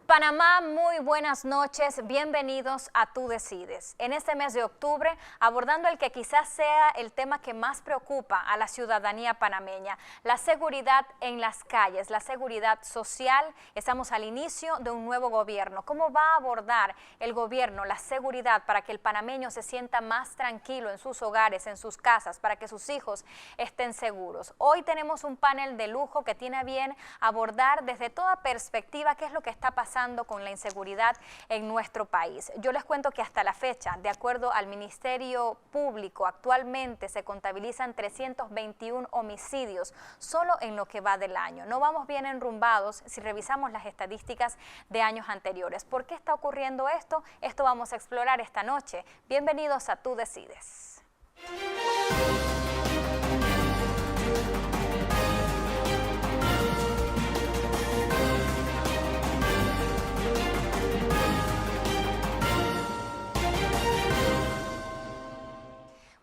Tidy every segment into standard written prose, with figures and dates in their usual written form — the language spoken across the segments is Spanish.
Panamá, muy buenas noches, bienvenidos a Tú Decides. En este mes de octubre, abordando el que quizás sea el tema que más preocupa a la ciudadanía panameña, la seguridad en las calles, la seguridad social. Estamos al inicio de un nuevo gobierno. ¿Cómo va a abordar el gobierno la seguridad para que el panameño se sienta más tranquilo en sus hogares, en sus casas, para que sus hijos estén seguros? Hoy tenemos un panel de lujo que tiene a bien abordar desde toda perspectiva qué es lo que está pasando con la inseguridad en nuestro país. Yo les cuento que hasta la fecha, de acuerdo al Ministerio Público, actualmente se contabilizan 321 homicidios solo en lo que va del año. No vamos bien enrumbados si revisamos las estadísticas de años anteriores. ¿Por qué está ocurriendo esto? Esto vamos a explorar esta noche. Bienvenidos a Tú Decides.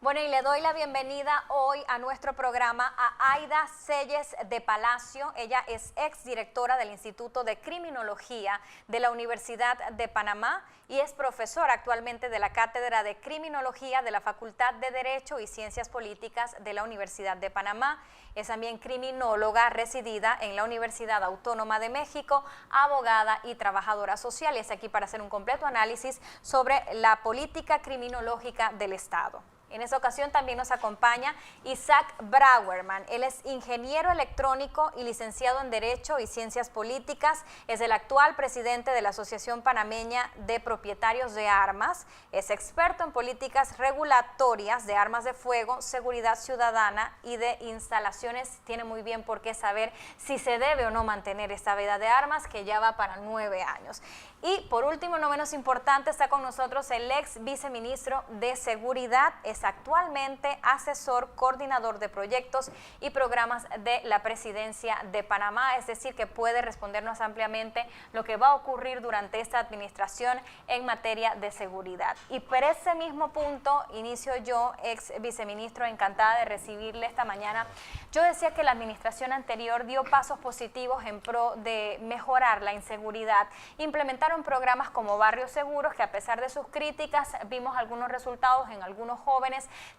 Bueno, y le doy la bienvenida hoy a nuestro programa a Aida Selles de Palacio. Ella es exdirectora del Instituto de Criminología de la Universidad de Panamá y es profesora actualmente de la Cátedra de Criminología de la Facultad de Derecho y Ciencias Políticas de la Universidad de Panamá. Es también criminóloga residida en la Universidad Autónoma de México, abogada y trabajadora social. Y es aquí para hacer un completo análisis sobre la política criminológica del Estado. En esta ocasión también nos acompaña Isaac Brauerman. Él es ingeniero electrónico y licenciado en Derecho y Ciencias Políticas. Es el actual presidente de la Asociación Panameña de Propietarios de Armas. Es experto en políticas regulatorias de armas de fuego, seguridad ciudadana y de instalaciones. Tiene muy bien por qué saber si se debe o no mantener esta veda de armas, que ya va para 9 años. Y por último, no menos importante, está con nosotros el ex viceministro de Seguridad. Es actualmente asesor, coordinador de proyectos y programas de la Presidencia de Panamá, es decir, que puede respondernos ampliamente lo que va a ocurrir durante esta administración en materia de seguridad. Y por ese mismo punto inicio yo, ex viceministro, encantada de recibirle esta mañana. Yo decía que la administración anterior dio pasos positivos en pro de mejorar la inseguridad. Implementaron programas como Barrios Seguros, que a pesar de sus críticas vimos algunos resultados en algunos jóvenes.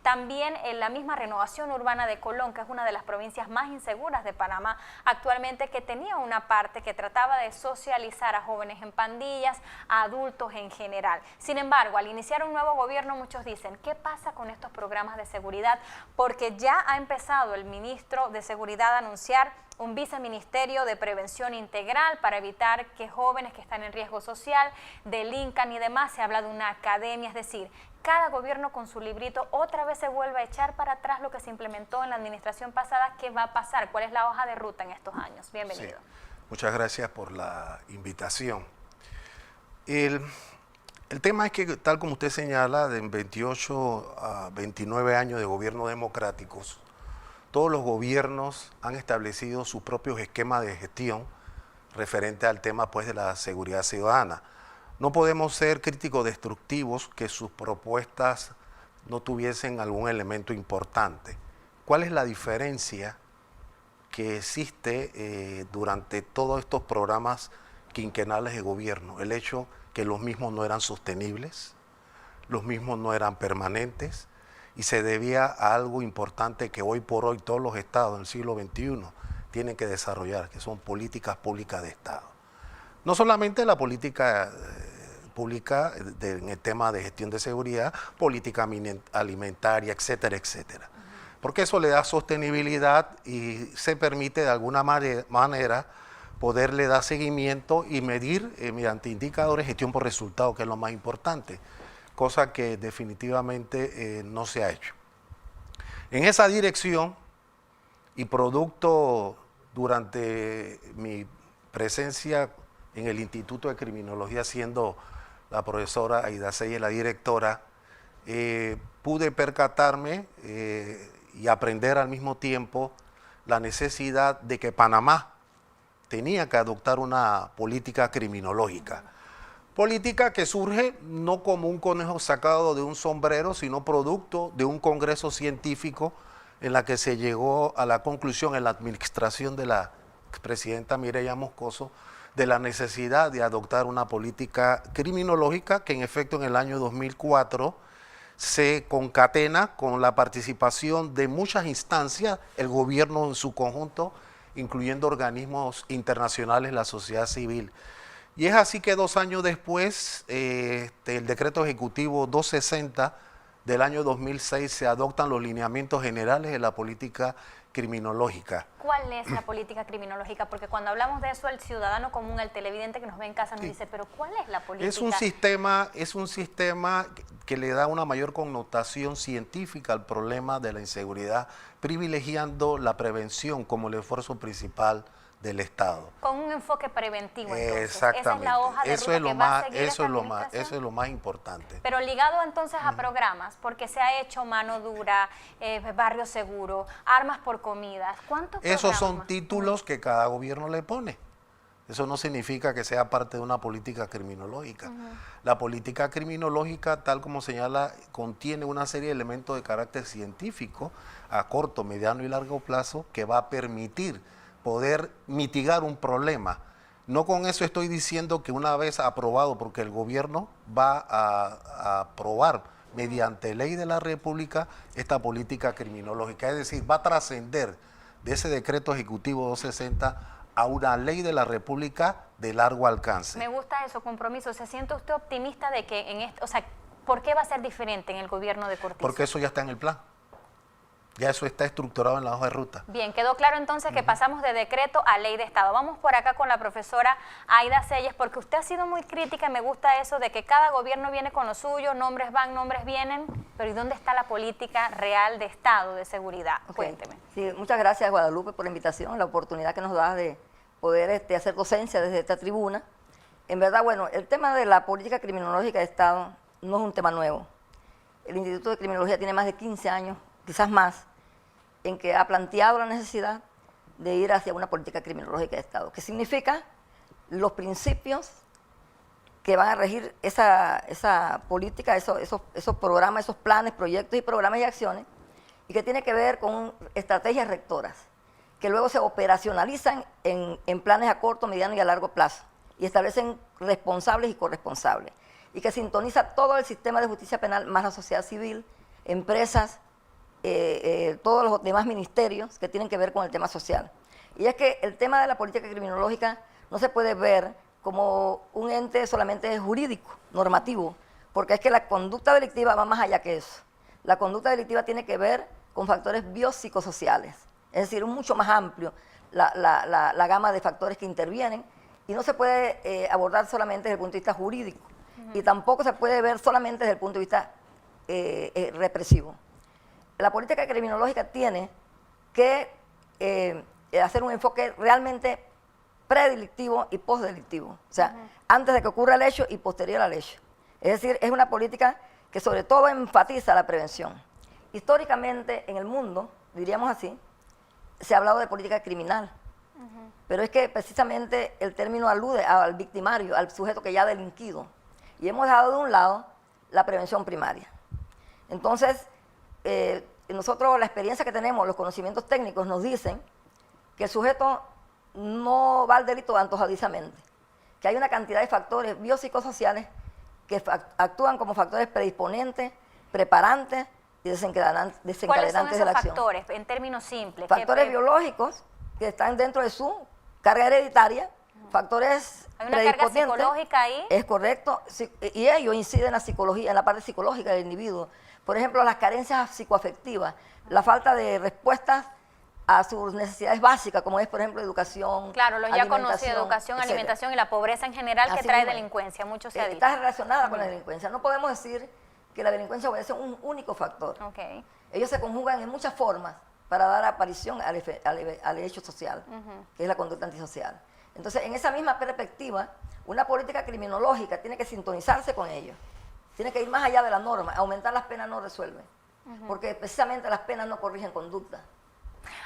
También en la misma renovación urbana de Colón, que es una de las provincias más inseguras de Panamá actualmente, que tenía una parte que trataba de socializar a jóvenes en pandillas, a adultos en general. Sin embargo, al iniciar un nuevo gobierno, muchos dicen, ¿qué pasa con estos programas de seguridad? Porque ya ha empezado el ministro de Seguridad a anunciar un viceministerio de prevención integral para evitar que jóvenes que están en riesgo social delincan y demás. Se habla de una academia, es decir, cada gobierno con su librito otra vez se vuelve a echar para atrás lo que se implementó en la administración pasada. ¿Qué va a pasar? ¿Cuál es la hoja de ruta en estos años? Bienvenido. Sí, muchas gracias por la invitación. El tema es que, tal como usted señala, de 28 a 29 años de gobierno democráticos, todos los gobiernos han establecido sus propios esquemas de gestión referente al tema, pues, de la seguridad ciudadana. No podemos ser críticos destructivos que sus propuestas no tuviesen algún elemento importante. ¿Cuál es la diferencia que existe durante todos estos programas quinquenales de gobierno? El hecho que los mismos no eran sostenibles, los mismos no eran permanentes, y se debía a algo importante que hoy por hoy todos los estados del siglo XXI tienen que desarrollar, que son políticas públicas de Estado. No solamente la política pública en el tema de gestión de seguridad, política alimentaria, etcétera, etcétera. Porque eso le da sostenibilidad y se permite de alguna manera poderle dar seguimiento y medir mediante indicadores gestión por resultado, que es lo más importante, cosa que definitivamente no se ha hecho. En esa dirección y producto durante mi presencia en el Instituto de Criminología, siendo la profesora Aida Selles la directora, pude percatarme y aprender al mismo tiempo la necesidad de que Panamá tenía que adoptar una política criminológica. Política que surge no como un conejo sacado de un sombrero, sino producto de un congreso científico en la que se llegó a la conclusión en la administración de la expresidenta Mireya Moscoso de la necesidad de adoptar una política criminológica que en efecto en el año 2004 se concatena con la participación de muchas instancias, el gobierno en su conjunto, incluyendo organismos internacionales, la sociedad civil. Y es así que 2 años después, el decreto ejecutivo 260 del año 2006 se adoptan los lineamientos generales de la política criminológica. ¿Cuál es la política criminológica? Porque cuando hablamos de eso, el ciudadano común, el televidente que nos ve en casa nos dice, pero ¿cuál es la política? Es un sistema que le da una mayor connotación científica al problema de la inseguridad, privilegiando la prevención como el esfuerzo principal del Estado. Con un enfoque preventivo, entonces. Exactamente. Esa es la hoja de ruta que va a seguir esta administración. Eso es lo más importante. Pero ligado entonces a programas, porque se ha hecho mano dura, barrio seguro, armas por comidas. ¿Cuántos Esos son programas? títulos que cada gobierno le pone. Eso no significa que sea parte de una política criminológica. La política criminológica, tal como señala, contiene una serie de elementos de carácter científico a corto, mediano y largo plazo que va a permitir poder mitigar un problema. No con eso estoy diciendo que una vez aprobado, porque el gobierno va a aprobar mediante ley de la República esta política criminológica, es decir, va a trascender de ese decreto ejecutivo 260 a una ley de la República de largo alcance. Me gusta eso, compromiso. ¿Se siente usted optimista de que en esto, o sea, por qué va a ser diferente en el gobierno de Cortizo? Porque eso ya está en el plan. Ya eso está estructurado en la hoja de ruta. Bien, quedó claro entonces que pasamos de decreto a ley de Estado. Vamos por acá con la profesora Aida Selles, porque usted ha sido muy crítica y me gusta eso de que cada gobierno viene con lo suyo, nombres van, nombres vienen, pero ¿y dónde está la política real de Estado, de seguridad? Cuénteme. Sí, muchas gracias, Guadalupe, por la invitación, la oportunidad que nos das de poder hacer docencia desde esta tribuna. En verdad, bueno, el tema de la política criminológica de Estado no es un tema nuevo. El Instituto de Criminología tiene más de 15 años, quizás más, en que ha planteado la necesidad de ir hacia una política criminológica de Estado, que significa los principios que van a regir esa política, esos programas, esos planes, proyectos y programas y acciones, y que tiene que ver con estrategias rectoras, que luego se operacionalizan en planes a corto, mediano y a largo plazo, y establecen responsables y corresponsables, y que sintoniza todo el sistema de justicia penal, más la sociedad civil, empresas, todos los demás ministerios que tienen que ver con el tema social. Y es que el tema de la política criminológica no se puede ver como un ente solamente jurídico, normativo, porque es que la conducta delictiva va más allá que eso. La conducta delictiva tiene que ver con factores biopsicosociales, es decir, mucho más amplio la gama de factores que intervienen, y no se puede abordar solamente desde el punto de vista jurídico, y tampoco se puede ver solamente desde el punto de vista represivo. La política criminológica tiene que hacer un enfoque realmente predelictivo y postdelictivo, o sea, antes de que ocurra el hecho y posterior al hecho. Es decir, es una política que sobre todo enfatiza la prevención. Históricamente en el mundo, diríamos así, se ha hablado de política criminal, pero es que precisamente el término alude al victimario, al sujeto que ya ha delinquido, y hemos dejado de un lado la prevención primaria. Entonces, nosotros la experiencia que tenemos, los conocimientos técnicos nos dicen que el sujeto no va al delito antojadizamente, que hay una cantidad de factores biopsicosociales que actúan como factores predisponentes, preparantes y desencadenantes de la acción. ¿Cuáles son esos factores, en términos simples? Factores biológicos que están dentro de su carga hereditaria, factores ¿Hay una carga psicológica ahí? Es correcto, y ellos inciden en la psicología, en la parte psicológica del individuo. Por ejemplo, las carencias psicoafectivas, la falta de respuestas a sus necesidades básicas, como es, por ejemplo, educación, claro, lo ya conocido, educación, etcétera. Alimentación y la pobreza en general que trae delincuencia, mucho se ha dicho. Está relacionada con la delincuencia. No podemos decir que la delincuencia obedece a un único factor. Ellos se conjugan en muchas formas para dar aparición al hecho social, que es la conducta antisocial. Entonces, en esa misma perspectiva, una política criminológica tiene que sintonizarse con ellos. Tiene que ir más allá de la norma. Aumentar las penas no resuelve, porque precisamente las penas no corrigen conducta.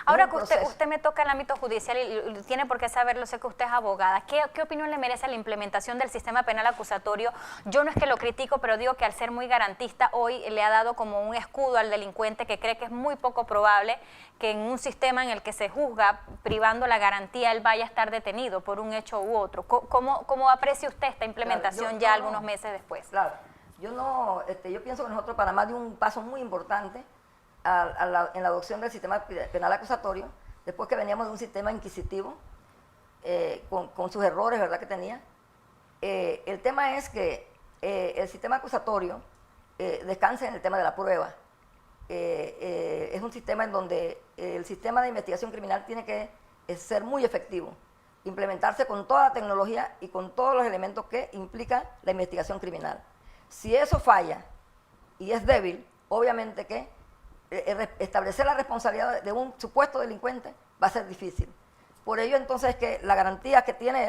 Ahora un que proceso. usted me toca el ámbito judicial y tiene por qué saberlo, sé que usted es abogada, ¿qué opinión le merece la implementación del sistema penal acusatorio? Yo no es que lo critico, pero digo que al ser muy garantista, hoy le ha dado como un escudo al delincuente que cree que es muy poco probable que en un sistema en el que se juzga privando la garantía él vaya a estar detenido por un hecho u otro. ¿Cómo aprecia usted esta implementación Claro, ya algunos meses después? Claro, yo pienso que nosotros Panamá dio un paso muy importante en la adopción del sistema penal acusatorio, después que veníamos de un sistema inquisitivo, con sus errores, ¿verdad?, que tenía. El tema es que el sistema acusatorio descansa en el tema de la prueba. Es un sistema en donde el sistema de investigación criminal tiene que ser muy efectivo, implementarse con toda la tecnología y con todos los elementos que implica la investigación criminal. Si eso falla y es débil, obviamente que establecer la responsabilidad de un supuesto delincuente va a ser difícil. Por ello entonces que la garantía que tiene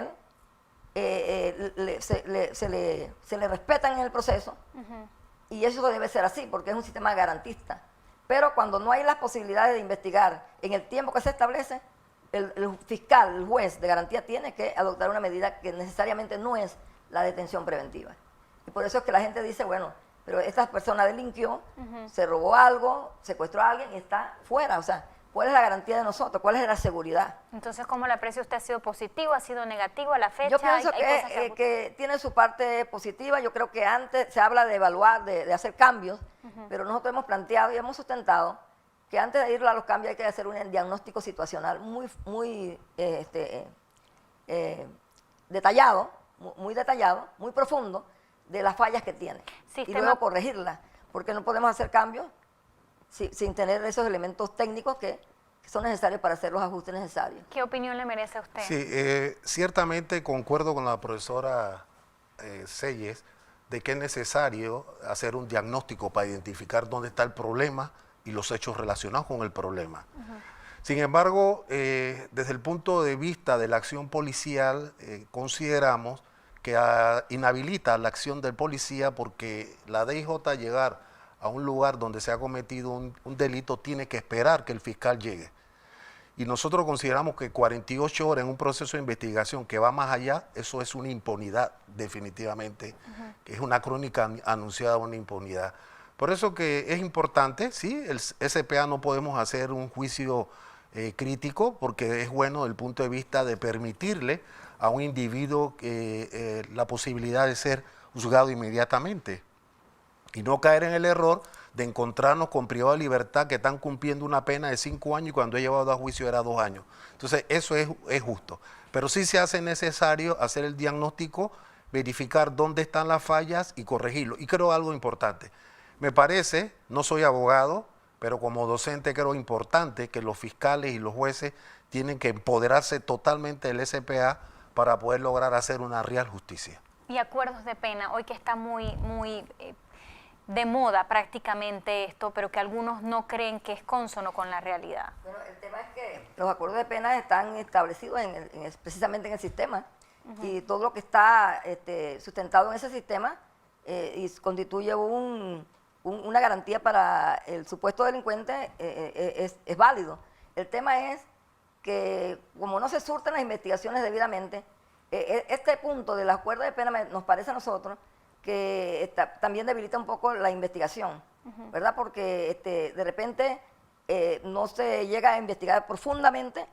él se le respetan en el proceso, y eso debe ser así porque es un sistema garantista. Pero cuando no hay las posibilidades de investigar en el tiempo que se establece, el fiscal, el juez de garantía tiene que adoptar una medida que necesariamente no es la detención preventiva. Y por eso es que la gente dice, bueno, pero esta persona delinquió, se robó algo, secuestró a alguien y está fuera. O sea, ¿cuál es la garantía de nosotros? ¿Cuál es la seguridad? Entonces, ¿cómo le aprecia usted? ¿Ha sido positivo? ¿Ha sido negativo a la fecha? Yo pienso ¿Hay cosas que tiene su parte positiva. Yo creo que antes se habla de evaluar, de hacer cambios, pero nosotros hemos planteado y hemos sustentado que antes de ir a los cambios hay que hacer un diagnóstico situacional muy detallado, muy profundo, de las fallas que tiene. Y luego corregirlas, porque no podemos hacer cambios sin tener esos elementos técnicos que son necesarios para hacer los ajustes necesarios. ¿Qué opinión le merece a usted? Sí, ciertamente concuerdo con la profesora Selles de que es necesario hacer un diagnóstico para identificar dónde está el problema y los hechos relacionados con el problema. Sin embargo, desde el punto de vista de la acción policial, consideramos que inhabilita la acción del policía porque la DIJ llegar a un lugar donde se ha cometido un delito tiene que esperar que el fiscal llegue. Y nosotros consideramos que 48 horas en un proceso de investigación que va más allá, eso es una impunidad definitivamente, que es una crónica anunciada de una impunidad. Por eso que es importante, sí, el SPA no podemos hacer un juicio crítico porque es bueno desde el punto de vista de permitirle a un individuo la posibilidad de ser juzgado inmediatamente y no caer en el error de encontrarnos con privados de libertad que están cumpliendo una pena de 5 años y cuando he llevado a juicio era 2 años. Entonces eso es justo, pero sí se hace necesario hacer el diagnóstico, verificar dónde están las fallas y corregirlo. Y creo algo importante, me parece, no soy abogado, pero como docente creo importante que los fiscales y los jueces tienen que empoderarse totalmente del SPA para poder lograr hacer una real justicia. Y acuerdos de pena, hoy que está muy de moda prácticamente esto, pero que algunos no creen que es cónsono con la realidad. Bueno, el tema es que los acuerdos de pena están establecidos precisamente en el sistema, y todo lo que está sustentado en ese sistema y constituye una garantía para el supuesto delincuente es válido. El tema es que como no se surten las investigaciones debidamente, este punto del acuerdo de pena nos parece a nosotros que también debilita un poco la investigación, ¿verdad? Porque de repente no se llega a investigar profundamente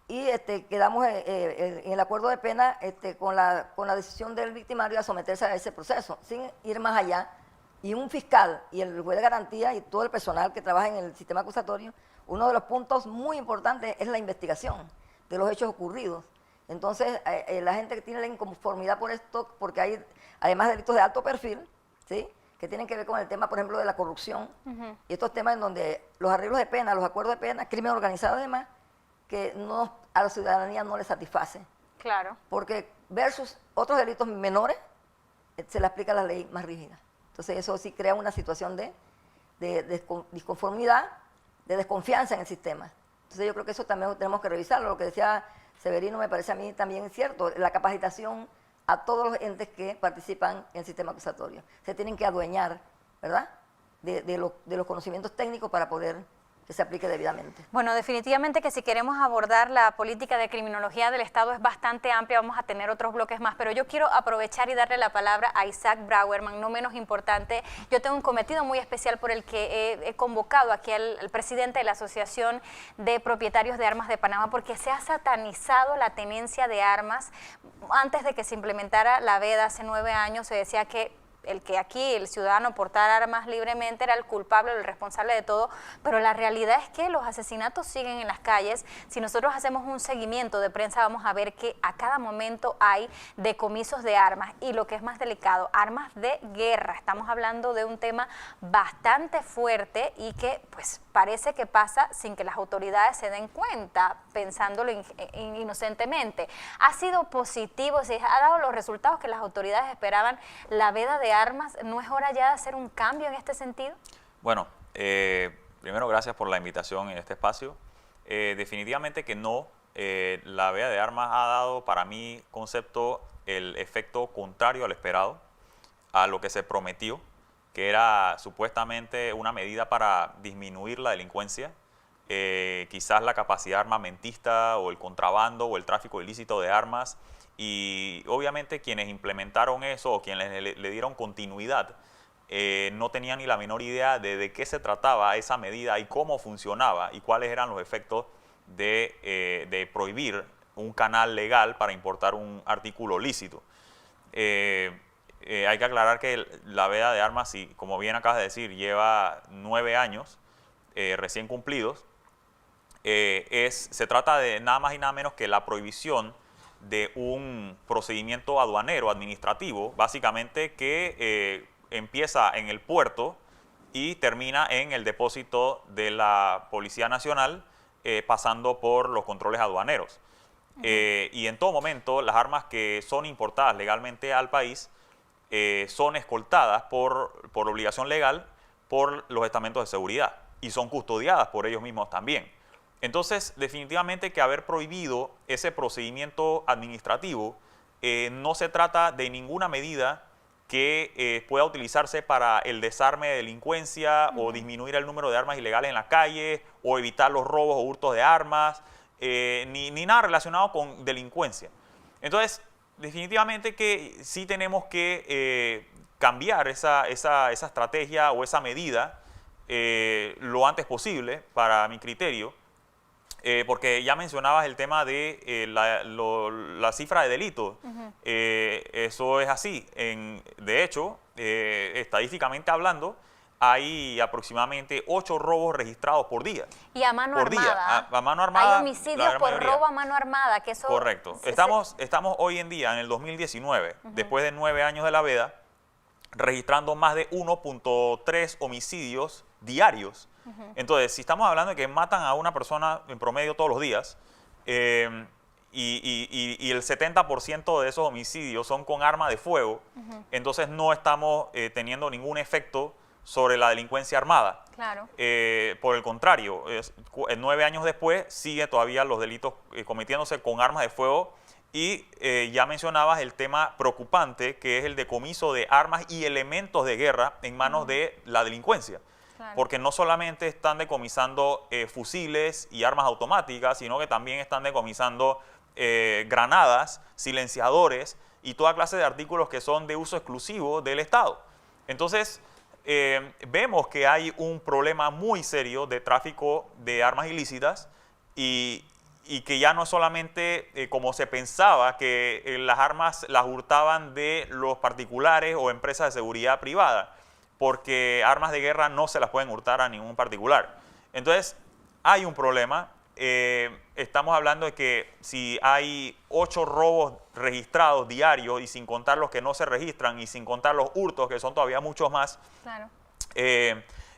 y quedamos en el acuerdo de pena con la decisión del victimario a someterse a ese proceso, sin ir más allá. Y un fiscal y el juez de garantía y todo el personal que trabaja en el sistema acusatorio, uno de los puntos muy importantes es la investigación de los hechos ocurridos. Entonces, la gente que tiene la inconformidad por esto, porque hay además delitos de alto perfil, ¿sí?, que tienen que ver con el tema, por ejemplo, de la corrupción, y estos temas en donde los arreglos de pena, los acuerdos de pena, crimen organizado además, que a la ciudadanía no le satisface. Claro. Porque versus otros delitos menores, se le aplica la ley más rígida. Entonces eso sí crea una situación de disconformidad, de desconfianza en el sistema. Entonces yo creo que eso también tenemos que revisarlo. Lo que decía Severino me parece a mí también cierto, la capacitación a todos los entes que participan en el sistema acusatorio. Se tienen que adueñar, ¿verdad?, de los conocimientos técnicos para poder que se aplique debidamente. Bueno, definitivamente que si queremos abordar la política de criminología del Estado es bastante amplia, vamos a tener otros bloques más, pero yo quiero aprovechar y darle la palabra a Isaac Brauerman, no menos importante. Yo tengo un cometido muy especial por el que he convocado aquí al presidente de la Asociación de Propietarios de Armas de Panamá, porque se ha satanizado la tenencia de armas. Antes de que se implementara la veda hace 9 años se decía que aquí el ciudadano portar armas libremente era el culpable o el responsable de todo, pero la realidad es que los asesinatos siguen en las calles. Si nosotros hacemos un seguimiento de prensa vamos a ver que a cada momento hay decomisos de armas y lo que es más delicado, armas de guerra. Estamos hablando de un tema bastante fuerte y que pues parece que pasa sin que las autoridades se den cuenta, pensándolo inocentemente. ¿Ha sido positivo? ¿Se ha dado los resultados que las autoridades esperaban la veda de armas? ¿No es hora ya de hacer un cambio en este sentido? Bueno, primero gracias por la invitación en este espacio. Definitivamente que no. La veda de armas ha dado para mi concepto el efecto contrario al esperado, a lo que se prometió, que era supuestamente una medida para disminuir la delincuencia, quizás la capacidad armamentista o el contrabando o el tráfico ilícito de armas. Y obviamente quienes implementaron eso o quienes le dieron continuidad no tenían ni la menor idea de qué se trataba esa medida y cómo funcionaba y cuáles eran los efectos de prohibir un canal legal para importar un artículo lícito. Hay que aclarar que la veda de armas, como bien acabas de decir, lleva 9 años recién cumplidos. Se trata de nada más y nada menos que la prohibición de un procedimiento aduanero administrativo, básicamente que empieza en el puerto y termina en el depósito de la Policía Nacional, pasando por los controles aduaneros. Y en todo momento las armas que son importadas legalmente al país son escoltadas por obligación legal por los estamentos de seguridad y son custodiadas por ellos mismos también. Entonces, definitivamente que haber prohibido ese procedimiento administrativo no se trata de ninguna medida que pueda utilizarse para el desarme de delincuencia o disminuir el número de armas ilegales en las calles o evitar los robos o hurtos de armas, ni nada relacionado con delincuencia. Entonces, definitivamente que sí tenemos que cambiar esa estrategia o esa medida lo antes posible, para mi criterio. Porque ya mencionabas el tema de la cifra de delitos. Eso es así. De hecho, estadísticamente hablando, hay aproximadamente 8 robos registrados por día. Y a mano armada. A mano armada. Hay homicidios por robo a mano armada. Que eso, correcto. Estamos hoy en día, en el 2019, después de 9 años de la veda, registrando más de 1.3 homicidios diarios. Entonces, si estamos hablando de que matan a una persona en promedio todos los días y el 70% de esos homicidios son con arma de fuego, entonces no estamos teniendo ningún efecto sobre la delincuencia armada. Claro. Por el contrario, 9 años después sigue todavía los delitos cometiéndose con armas de fuego y ya mencionabas el tema preocupante que es el decomiso de armas y elementos de guerra en manos de la delincuencia. Claro. Porque no solamente están decomisando fusiles y armas automáticas, sino que también están decomisando granadas, silenciadores y toda clase de artículos que son de uso exclusivo del Estado. Entonces, vemos que hay un problema muy serio de tráfico de armas ilícitas y que ya no es solamente como se pensaba, que las armas las hurtaban de los particulares o empresas de seguridad privada, porque armas de guerra no se las pueden hurtar a ningún particular. Entonces, hay un problema. Estamos hablando de que si hay 8 robos registrados diarios y sin contar los que no se registran y sin contar los hurtos, que son todavía muchos más, claro.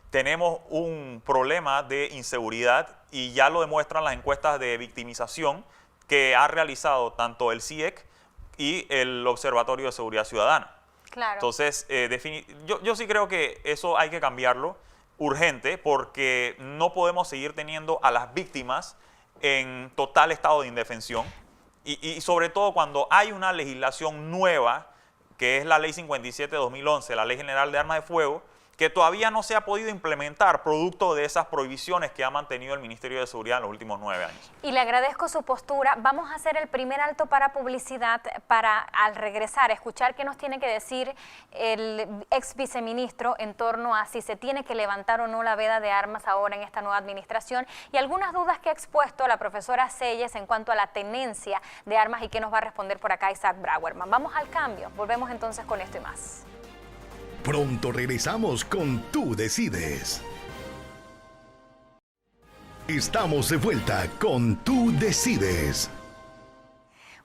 Tenemos un problema de inseguridad y ya lo demuestran las encuestas de victimización que ha realizado tanto el CIEC y el Observatorio de Seguridad Ciudadana. Claro. Entonces, yo sí creo que eso hay que cambiarlo urgente porque no podemos seguir teniendo a las víctimas en total estado de indefensión y sobre todo cuando hay una legislación nueva que es la Ley 57 de 2011, la Ley General de Armas de Fuego, que todavía no se ha podido implementar producto de esas prohibiciones que ha mantenido el Ministerio de Seguridad en los últimos 9 años. Y le agradezco su postura. Vamos a hacer el primer alto para publicidad para, al regresar, escuchar qué nos tiene que decir el ex viceministro en torno a si se tiene que levantar o no la veda de armas ahora en esta nueva administración y algunas dudas que ha expuesto la profesora Selles en cuanto a la tenencia de armas y qué nos va a responder por acá Isaac Brauerman. Vamos al cambio. Volvemos entonces con esto y más. Pronto regresamos con Tú Decides. Estamos de vuelta con Tú Decides.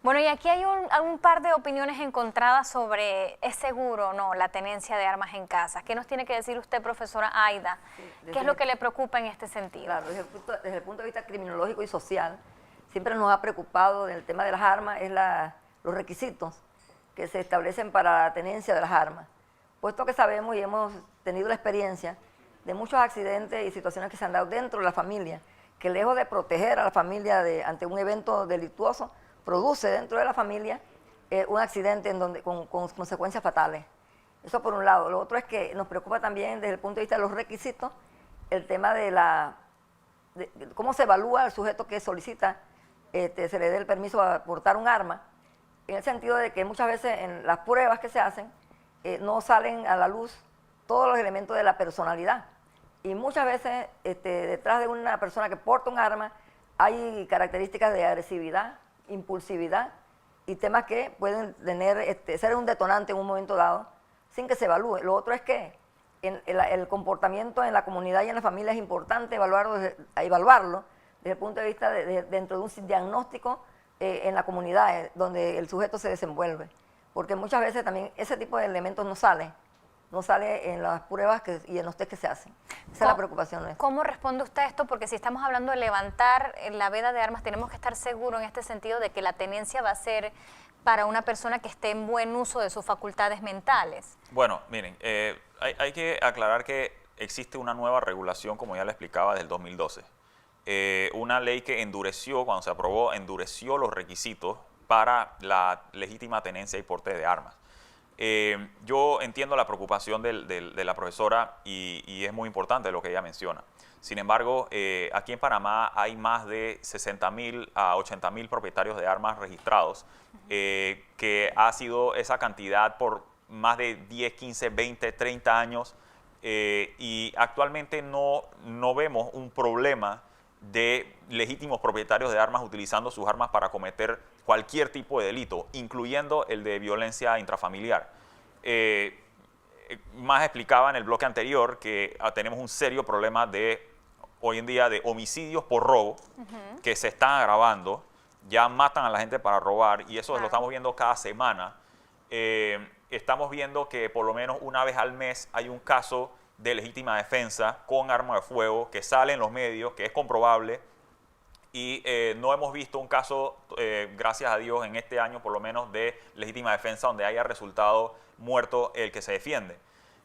Bueno, y aquí hay un par de opiniones encontradas sobre ¿es seguro o no la tenencia de armas en casa? ¿Qué nos tiene que decir usted, profesora Aida? Sí, ¿qué es lo que le preocupa en este sentido? Claro, desde el punto de vista criminológico y social, siempre nos ha preocupado el tema de las armas, es los requisitos que se establecen para la tenencia de las armas. Puesto que sabemos y hemos tenido la experiencia de muchos accidentes y situaciones que se han dado dentro de la familia, que lejos de proteger a la familia ante un evento delictuoso, produce dentro de la familia un accidente con consecuencias fatales. Eso por un lado. Lo otro es que nos preocupa también desde el punto de vista de los requisitos, el tema de cómo se evalúa al sujeto que solicita se le dé el permiso a portar un arma, en el sentido de que muchas veces en las pruebas que se hacen, no salen a la luz todos los elementos de la personalidad. Y muchas veces detrás de una persona que porta un arma hay características de agresividad, impulsividad y temas que pueden ser un detonante en un momento dado sin que se evalúe. Lo otro es que el comportamiento en la comunidad y en la familia es importante evaluarlo desde el punto de vista dentro de un diagnóstico en la comunidad donde el sujeto se desenvuelve. Porque muchas veces también ese tipo de elementos no sale en las pruebas y en los test que se hacen. Esa es la preocupación nuestra. ¿Cómo responde usted a esto? Porque si estamos hablando de levantar la veda de armas, tenemos que estar seguros en este sentido de que la tenencia va a ser para una persona que esté en buen uso de sus facultades mentales. Bueno, miren, hay que aclarar que existe una nueva regulación, como ya le explicaba, del 2012. Una ley que endureció, cuando se aprobó, endureció los requisitos para la legítima tenencia y porte de armas. Yo entiendo la preocupación de la profesora y es muy importante lo que ella menciona. Sin embargo, aquí en Panamá hay más de 60.000 a 80.000 propietarios de armas registrados, que ha sido esa cantidad por más de 10, 15, 20, 30 años y actualmente no vemos un problema de legítimos propietarios de armas utilizando sus armas para cometer cualquier tipo de delito, incluyendo el de violencia intrafamiliar. Más explicaba en el bloque anterior que tenemos un serio problema hoy en día de homicidios por robo que se están agravando, ya matan a la gente para robar y eso lo estamos viendo cada semana. Estamos viendo que por lo menos una vez al mes hay un caso de legítima defensa con arma de fuego que sale en los medios, que es comprobable y no hemos visto un caso, gracias a Dios, en este año por lo menos de legítima defensa donde haya resultado muerto el que se defiende.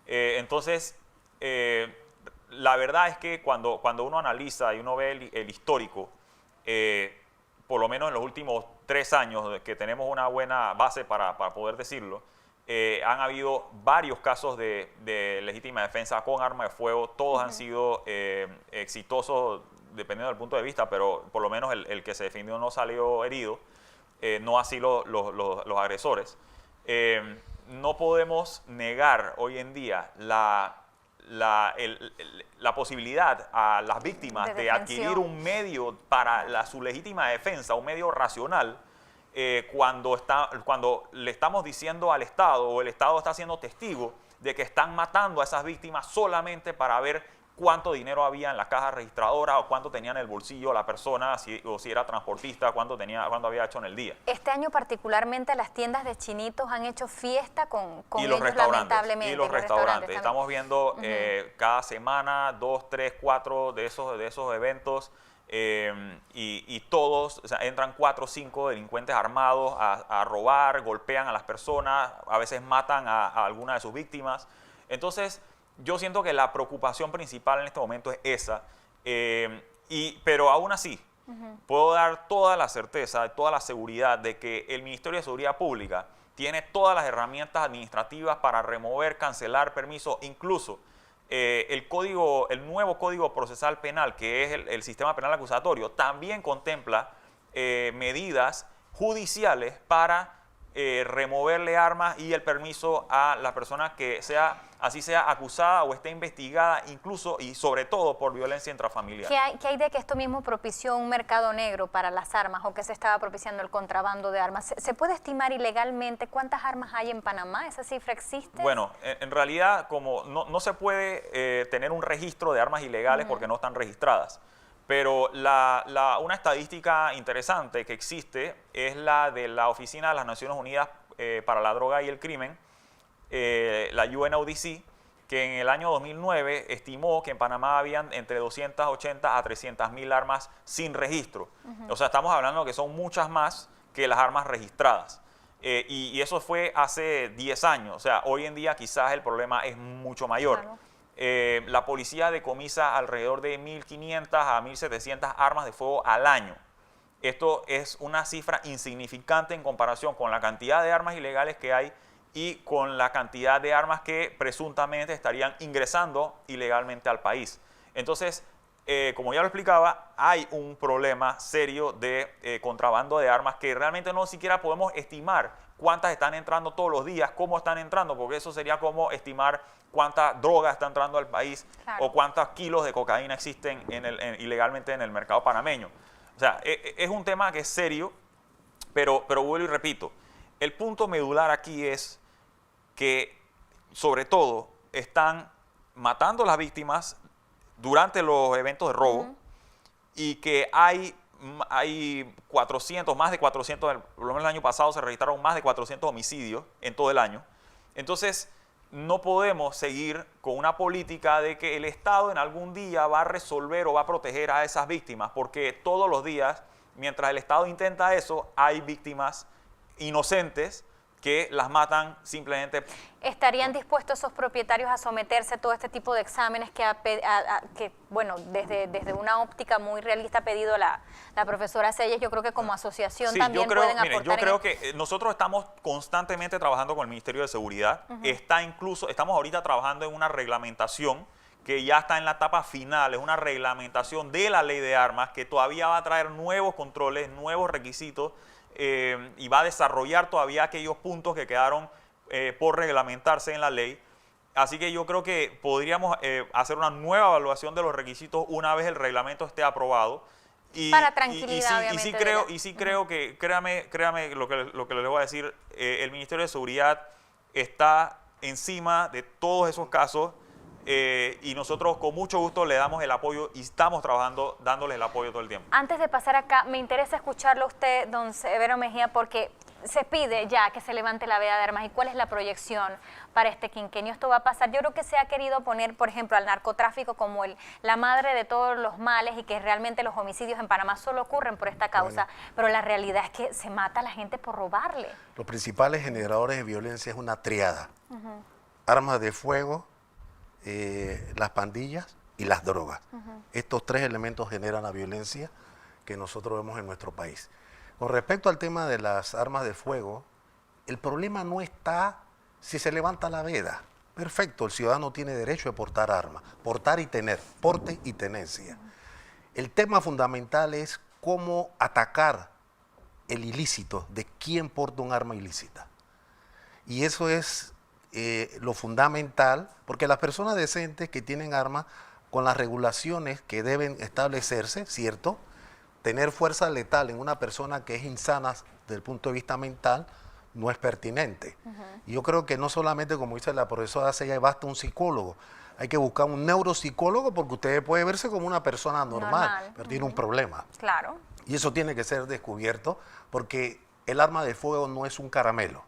Entonces, la verdad es que cuando uno analiza y uno ve el histórico, por lo menos en los últimos 3 años que tenemos una buena base para poder decirlo, han habido varios casos de legítima defensa con arma de fuego, todos han sido exitosos dependiendo del punto de vista, pero por lo menos el que se defendió no salió herido, no así los agresores. No podemos negar hoy en día la posibilidad a las víctimas de adquirir un medio para su legítima defensa, un medio racional, cuando le estamos diciendo al Estado o el Estado está siendo testigo de que están matando a esas víctimas solamente para ver cuánto dinero había en la caja registradora o cuánto tenía en el bolsillo la persona, o si era transportista, cuánto había hecho en el día. Este año particularmente las tiendas de chinitos han hecho fiesta con y ellos, los restaurantes, lamentablemente. Y los restaurantes. Estamos viendo cada semana 2, 3, 4 de esos eventos y todos, o sea, entran 4 o 5 delincuentes armados a robar, golpean a las personas, a veces matan a alguna de sus víctimas. Entonces, yo siento que la preocupación principal en este momento es esa, pero aún así puedo dar toda la certeza, toda la seguridad de que el Ministerio de Seguridad Pública tiene todas las herramientas administrativas para remover, cancelar permisos, incluso el nuevo Código Procesal Penal, que es el sistema penal acusatorio, también contempla medidas judiciales para removerle armas y el permiso a la persona que sea acusada o esté investigada, incluso y sobre todo por violencia intrafamiliar. ¿Qué hay de que esto mismo propició un mercado negro para las armas o que se estaba propiciando el contrabando de armas? ¿Se puede estimar ilegalmente cuántas armas hay en Panamá? ¿Esa cifra existe? Bueno, en realidad como no se puede tener un registro de armas ilegales porque no están registradas. Pero una estadística interesante que existe es la de la Oficina de las Naciones Unidas para la Droga y el Crimen, la UNODC, que en el año 2009 estimó que en Panamá habían entre 280 a 300.000 armas sin registro. O sea, estamos hablando que son muchas más que las armas registradas. Y eso fue hace 10 años. O sea, hoy en día quizás el problema es mucho mayor. Claro. La policía decomisa alrededor de 1.500 a 1.700 armas de fuego al año. Esto es una cifra insignificante en comparación con la cantidad de armas ilegales que hay y con la cantidad de armas que presuntamente estarían ingresando ilegalmente al país. Entonces, como ya lo explicaba, hay un problema serio de contrabando de armas que realmente no siquiera podemos estimar cuántas están entrando todos los días, cómo están entrando, porque eso sería como estimar cuánta droga está entrando al país, claro, o cuántos kilos de cocaína existen ilegalmente en el mercado panameño. O sea, es un tema que es serio, pero vuelvo y repito, el punto medular aquí es que, sobre todo, están matando a las víctimas durante los eventos de robo y que hay 400, más de 400, por lo menos el año pasado se registraron más de 400 homicidios en todo el año. Entonces, no podemos seguir con una política de que el Estado en algún día va a resolver o va a proteger a esas víctimas, porque todos los días, mientras el Estado intenta eso, hay víctimas inocentes que las matan simplemente. ¿Estarían dispuestos esos propietarios a someterse a todo este tipo de exámenes que bueno, desde una óptica muy realista ha pedido la profesora Selles? Yo creo que como asociación también pueden aportar. Yo creo que nosotros estamos constantemente trabajando con el Ministerio de Seguridad. Estamos ahorita trabajando en una reglamentación que ya está en la etapa final, es una reglamentación de la ley de armas que todavía va a traer nuevos controles, nuevos requisitos, y va a desarrollar todavía aquellos puntos que quedaron por reglamentarse en la ley. Así que yo creo que podríamos hacer una nueva evaluación de los requisitos una vez el reglamento esté aprobado. Para tranquilidad, obviamente. Y sí creo que, créame lo que les voy a decir, el Ministerio de Seguridad está encima de todos esos casos. Y nosotros con mucho gusto le damos el apoyo y estamos trabajando dándoles el apoyo todo el tiempo. Antes de pasar acá, me interesa escucharlo a usted, don Severo Mejía, porque se pide ya que se levante la veda de armas. ¿Y cuál es la proyección para este quinquenio? Esto va a pasar. Yo creo que se ha querido poner, por ejemplo, al narcotráfico como la madre de todos los males y que realmente los homicidios en Panamá solo ocurren por esta causa. Bueno, pero la realidad es que se mata a la gente por robarle. Los principales generadores de violencia es una triada. Armas de fuego, las pandillas y las drogas. Estos tres elementos generan la violencia que nosotros vemos en nuestro país. Con respecto al tema de las armas de fuego, el problema no está si se levanta la veda. Perfecto, el ciudadano tiene derecho de portar armas, portar y tener, porte y tenencia. El tema fundamental es cómo atacar el ilícito de quién porta un arma ilícita. Y eso es lo fundamental, porque las personas decentes que tienen armas, con las regulaciones que deben establecerse, ¿cierto? Tener fuerza letal en una persona que es insana desde el punto de vista mental no es pertinente. Y yo creo que no solamente, como dice la profesora Selles, basta un psicólogo. Hay que buscar un neuropsicólogo porque usted puede verse como una persona normal. Pero tiene un problema. Claro. Y eso tiene que ser descubierto porque el arma de fuego no es un caramelo.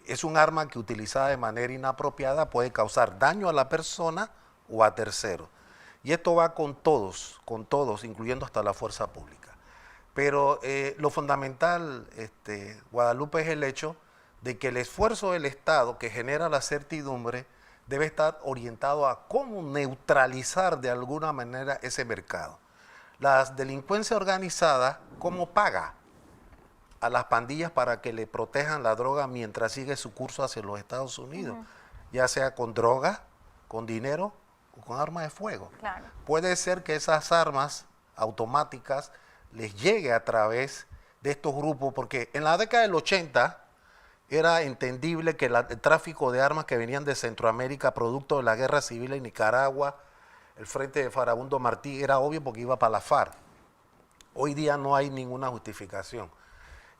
Es un arma que utilizada de manera inapropiada puede causar daño a la persona o a terceros. Y esto va con todos, incluyendo hasta la fuerza pública. Pero lo fundamental, Guadalupe, es el hecho de que el esfuerzo del Estado que genera la certidumbre debe estar orientado a cómo neutralizar de alguna manera ese mercado. La delincuencia organizada, ¿cómo paga a las pandillas para que le protejan la droga mientras sigue su curso hacia los Estados Unidos? Ya sea con droga con dinero o con armas de fuego. Claro. Puede ser que esas armas automáticas les llegue a través de estos grupos, porque en la década del 80 era entendible que el tráfico de armas que venían de Centroamérica, producto de la guerra civil en Nicaragua, el frente de Farabundo Martí, era obvio porque iba para la FARC. Hoy día no hay ninguna justificación.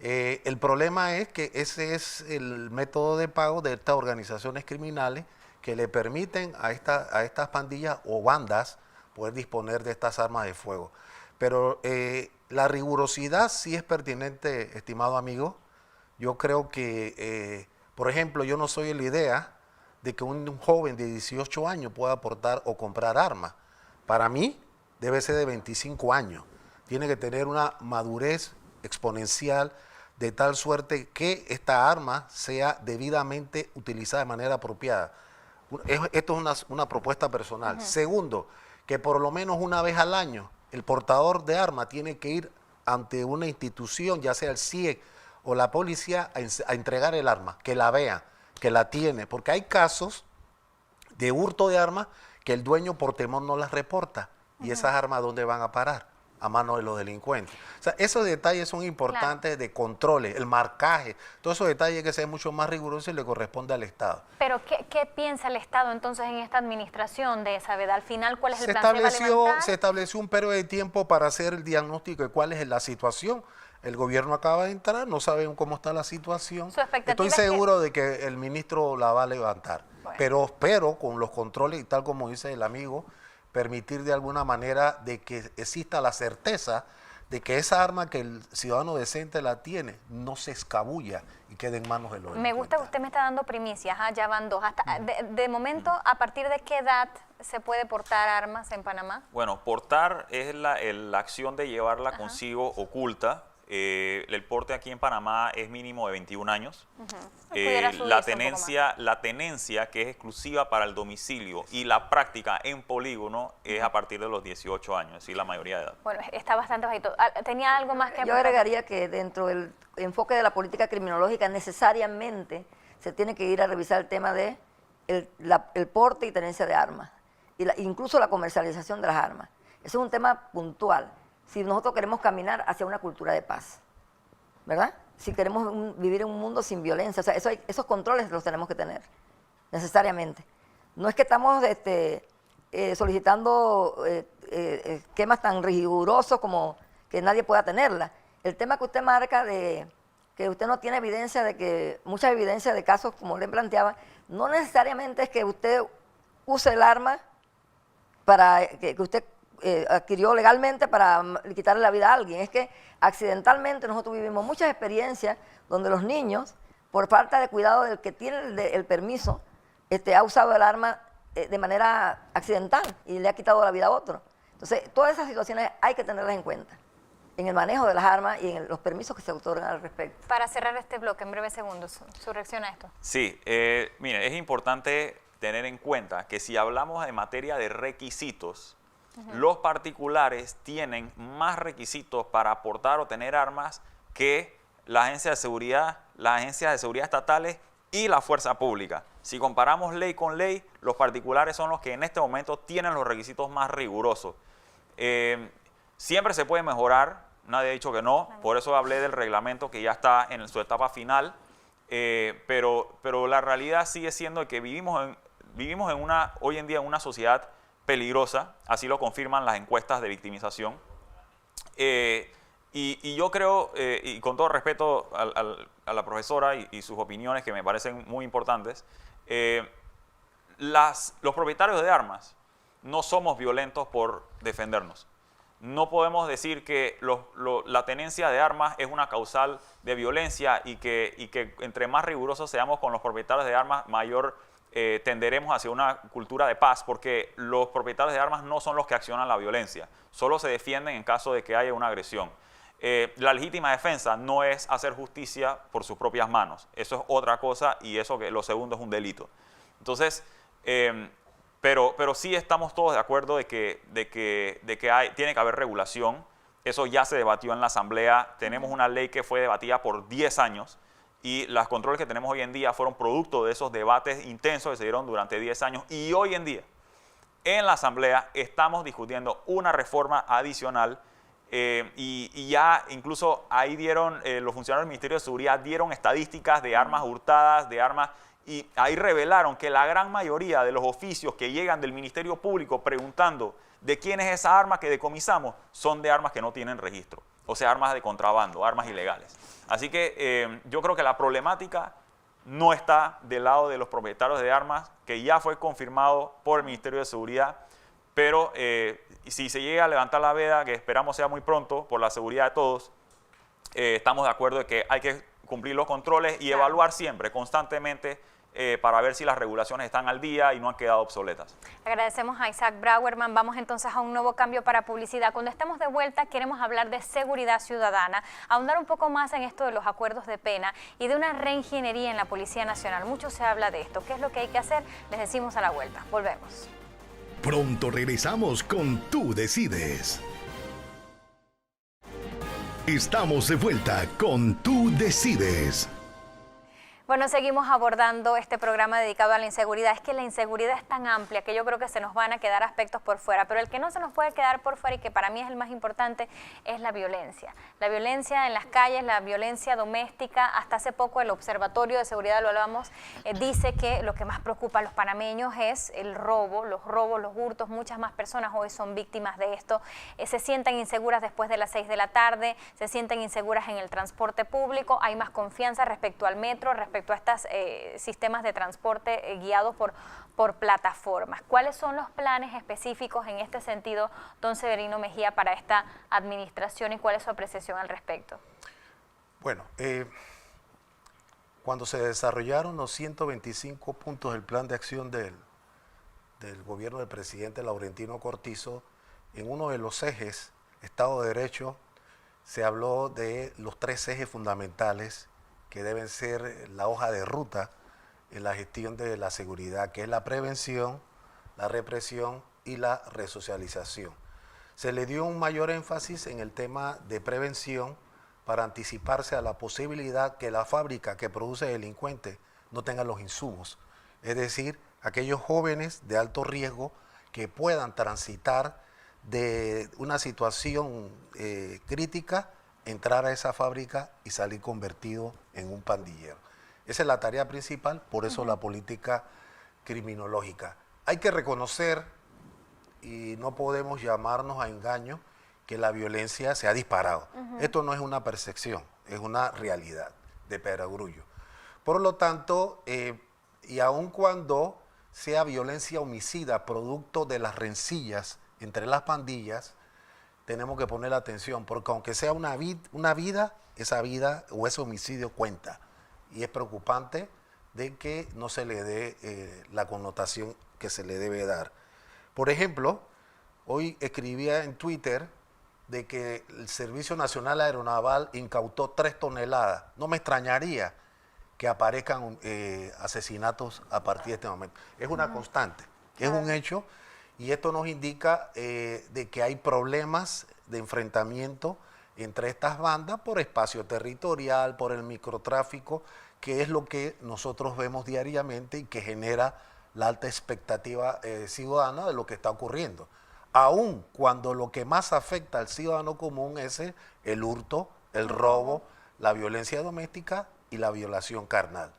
El problema es que ese es el método de pago de estas organizaciones criminales que le permiten a estas pandillas o bandas poder disponer de estas armas de fuego. Pero la rigurosidad sí es pertinente, estimado amigo. Yo creo que, por ejemplo, yo no soy de la idea de que un joven de 18 años pueda aportar o comprar armas. Para mí debe ser de 25 años. Tiene que tener una madurez exponencial de tal suerte que esta arma sea debidamente utilizada de manera apropiada. Esto es una propuesta personal. Segundo, que por lo menos una vez al año el portador de arma tiene que ir ante una institución, ya sea el CIE o la policía, a entregar el arma, que la vean, que la tiene, porque hay casos de hurto de armas que el dueño por temor no las reporta. ¿Y esas armas dónde van a parar? A manos de los delincuentes. O sea, esos detalles son importantes de controles, el marcaje, todos esos detalles hay que ser mucho más rigurosos y le corresponde al Estado. Pero, ¿qué piensa el Estado entonces en esta administración de esa veda? Al final, ¿cuál es el Se plan? ¿Se va a levantar? estableció un periodo de tiempo para hacer el diagnóstico de cuál es la situación. El gobierno acaba de entrar, no saben cómo está la situación. Su expectativa Estoy es que- seguro de que el ministro la va a levantar. Bueno. Pero espero, con los controles y tal como dice el amigo, permitir de alguna manera de que exista la certeza de que esa arma que el ciudadano decente la tiene no se escabulla y quede en manos de los Me gusta que usted me está dando primicias, ya van dos. De momento, ¿a partir de qué edad se puede portar armas en Panamá? Bueno, portar es la acción de llevarla consigo oculta. El porte aquí en Panamá es mínimo de 21 años. Pudiera subirse La tenencia, que es exclusiva para el domicilio, y la práctica en polígono es a partir de los 18 años, es decir, la mayoría de edad. Bueno, está bastante bajito. ¿Tenía algo más que Yo agregaría que dentro del enfoque de la política criminológica necesariamente se tiene que ir a revisar el tema de el porte y tenencia de armas, y incluso la comercialización de las armas. Eso es un tema puntual. Si nosotros queremos caminar hacia una cultura de paz, ¿verdad? Si queremos vivir en un mundo sin violencia, o sea, esos controles los tenemos que tener, necesariamente. No es que estamos solicitando esquemas tan rigurosos como que nadie pueda tenerla. El tema que usted marca de que usted no tiene evidencia de que, mucha evidencia de casos como le planteaba, no necesariamente es que usted use el arma para que usted adquirió legalmente para quitarle la vida a alguien. Es que accidentalmente nosotros vivimos muchas experiencias donde los niños, por falta de cuidado del que tiene el permiso, ha usado el arma de manera accidental y le ha quitado la vida a otro. Entonces, todas esas situaciones hay que tenerlas en cuenta en el manejo de las armas y en los permisos que se otorgan al respecto. Para cerrar este bloque, en breves segundos, su reacción a esto. Sí, mire, es importante tener en cuenta que si hablamos de materia de requisitos, los particulares tienen más requisitos para aportar o tener armas que las agencias de seguridad estatales y la fuerza pública. Si comparamos ley con ley, los particulares son los que en este momento tienen los requisitos más rigurosos. Siempre se puede mejorar, nadie ha dicho que no, por eso hablé del reglamento que ya está en su etapa final, pero la realidad sigue siendo que vivimos hoy en día en una sociedad peligrosa, así lo confirman las encuestas de victimización. Y yo creo, y con todo respeto a la profesora y sus opiniones que me parecen muy importantes, los propietarios de armas no somos violentos por defendernos. No podemos decir que la tenencia de armas es una causal de violencia y que entre más rigurosos seamos con los propietarios de armas, mayor tenderemos hacia una cultura de paz, porque los propietarios de armas no son los que accionan la violencia, solo se defienden en caso de que haya una agresión. La legítima defensa no es hacer justicia por sus propias manos, eso es otra cosa y eso que lo segundo es un delito. Entonces, pero sí estamos todos de acuerdo de que tiene que haber regulación. Eso ya se debatió en la Asamblea, tenemos una ley que fue debatida por 10 años y los controles que tenemos hoy en día fueron producto de esos debates intensos que se dieron durante 10 años, y hoy en día en la Asamblea estamos discutiendo una reforma adicional y ya incluso ahí dieron, los funcionarios del Ministerio de Seguridad dieron estadísticas de armas hurtadas, de armas, y ahí revelaron que la gran mayoría de los oficios que llegan del Ministerio Público preguntando de quién es esa arma que decomisamos son de armas que no tienen registro, o sea, armas de contrabando, armas ilegales. Así que yo creo que la problemática no está del lado de los propietarios de armas, que ya fue confirmado por el Ministerio de Seguridad, pero si se llega a levantar la veda, que esperamos sea muy pronto, por la seguridad de todos, estamos de acuerdo de que hay que cumplir los controles y evaluar siempre, constantemente, para ver si las regulaciones están al día y no han quedado obsoletas. Agradecemos a Isaac Brauerman. Vamos entonces a un nuevo cambio para publicidad. Cuando estemos de vuelta queremos hablar de seguridad ciudadana, ahondar un poco más en esto de los acuerdos de pena y de una reingeniería en la Policía Nacional. Mucho se habla de esto. ¿Qué es lo que hay que hacer? Les decimos a la vuelta. Volvemos. Pronto regresamos con Tú Decides. Estamos de vuelta con Tú Decides. Bueno, seguimos abordando este programa dedicado a la inseguridad. Es que la inseguridad es tan amplia que yo creo que se nos van a quedar aspectos por fuera, pero el que no se nos puede quedar por fuera y que para mí es el más importante es la violencia. La violencia en las calles, la violencia doméstica. Hasta hace poco el Observatorio de Seguridad, lo hablábamos, dice que lo que más preocupa a los panameños es el robo, los hurtos. Muchas más personas hoy son víctimas de esto. Se sienten inseguras después de las 6 de la tarde, se sienten inseguras en el transporte público, hay más confianza respecto al metro, respecto a estos sistemas de transporte guiados por plataformas. ¿Cuáles son los planes específicos en este sentido, don Severino Mejía, para esta administración y cuál es su apreciación al respecto? Bueno, cuando se desarrollaron los 125 puntos del plan de acción del gobierno del presidente Laurentino Cortizo, en uno de los ejes, Estado de Derecho, se habló de los 3 ejes fundamentales que deben ser la hoja de ruta en la gestión de la seguridad, que es la prevención, la represión y la resocialización. Se le dio un mayor énfasis en el tema de prevención para anticiparse a la posibilidad que la fábrica que produce delincuentes no tenga los insumos, es decir, aquellos jóvenes de alto riesgo que puedan transitar de una situación crítica, entrar a esa fábrica y salir convertido en un pandillero. Esa es la tarea principal, por eso la política criminológica. Hay que reconocer, y no podemos llamarnos a engaño, que la violencia se ha disparado. Esto no es una percepción, es una realidad de perogrullo. Por lo tanto, y aun cuando sea violencia homicida, producto de las rencillas entre las pandillas, tenemos que poner atención, porque aunque sea una vida, esa vida o ese homicidio cuenta. Y es preocupante de que no se le dé la connotación que se le debe dar. Por ejemplo, hoy escribía en Twitter de que el Servicio Nacional Aeronaval incautó 3 toneladas. No me extrañaría que aparezcan asesinatos a partir de este momento. Es una constante, es un hecho. Y esto nos indica de que hay problemas de enfrentamiento entre estas bandas por espacio territorial, por el microtráfico, que es lo que nosotros vemos diariamente y que genera la alta expectativa ciudadana de lo que está ocurriendo. Aun cuando lo que más afecta al ciudadano común es el hurto, el robo, la violencia doméstica y la violación carnal.